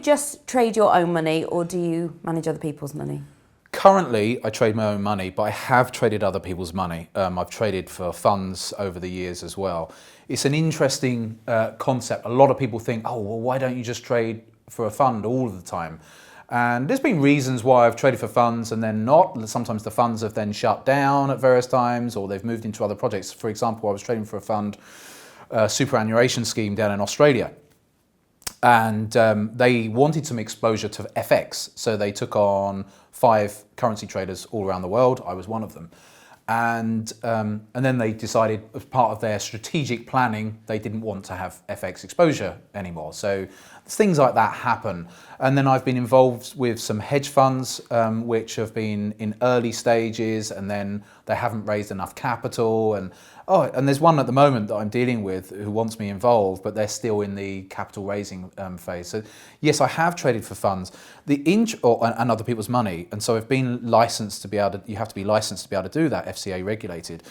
just trade your own money, or do you manage other people's money? Currently, I trade my own money, but I have traded other people's money. I've traded for funds over the years as well. It's an interesting concept. A lot of people think, oh, well, why don't you just trade for a fund all of the time? And there's been reasons why I've traded for funds and then not. Sometimes the funds have then shut down at various times, or they've moved into other projects. For example, I was trading for a fund, superannuation scheme down in Australia. And they wanted some exposure to FX. So they took on 5 currency traders all around the world. I was one of them. And then they decided, as part of their strategic planning, they didn't want to have FX exposure anymore. So things like that happen. And then I've been involved with some hedge funds, which have been in early stages, and then they haven't raised enough capital. And there's one at the moment that I'm dealing with who wants me involved, but they're still in the capital raising phase. So yes, I have traded for funds, and other people's money. And so I've been licensed to be able to, you have to be licensed to be able to do that, FCA regulated.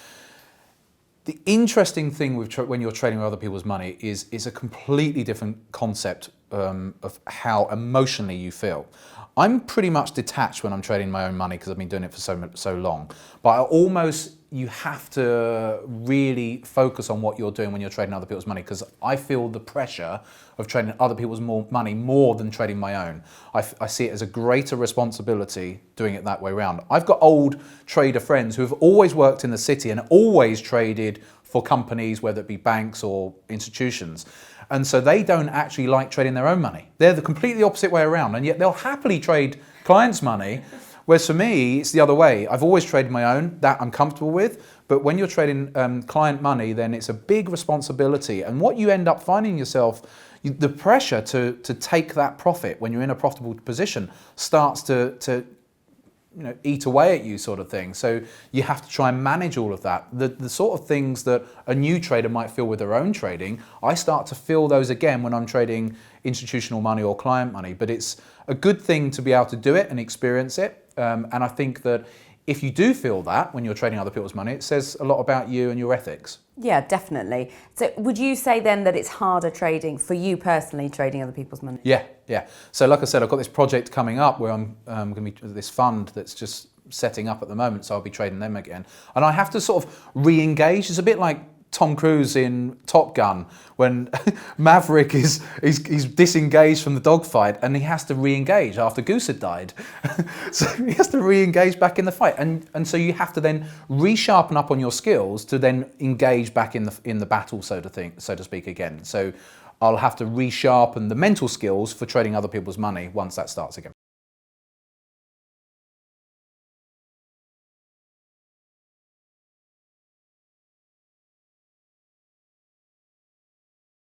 The interesting thing with when you're trading with other people's money is a completely different concept of how emotionally you feel. I'm pretty much detached when I'm trading my own money because I've been doing it for so long. But you have to really focus on what you're doing when you're trading other people's money, because I feel the pressure of trading other people's money more than trading my own. I see it as a greater responsibility doing it that way around. I've got old trader friends who have always worked in the city and always traded for companies, whether it be banks or institutions. And so they don't actually like trading their own money. They're the completely opposite way around, and yet they'll happily trade clients' money. Whereas for me, it's the other way. I've always traded my own, that I'm comfortable with. But when you're trading client money, then it's a big responsibility. And what you end up finding yourself, the pressure to take that profit when you're in a profitable position starts to eat away at you, sort of thing. So you have to try and manage all of that. The sort of things that a new trader might feel with their own trading, I start to feel those again when I'm trading institutional money or client money. But it's a good thing to be able to do it and experience it. And I think that if you do feel that when you're trading other people's money, it says a lot about you and your ethics. Yeah, definitely. So would you say then that it's harder trading for you personally, trading other people's money? Yeah. So like I said, I've got this project coming up where I'm going to be this fund that's just setting up at the moment. So I'll be trading them again. And I have to sort of re-engage. It's a bit like Tom Cruise in Top Gun when Maverick he's disengaged from the dogfight and he has to re-engage after Goose had died. So he has to re-engage back in the fight, and so you have to then resharpen up on your skills to then engage back in the battle, so to speak again. So I'll have to resharpen the mental skills for trading other people's money once that starts again.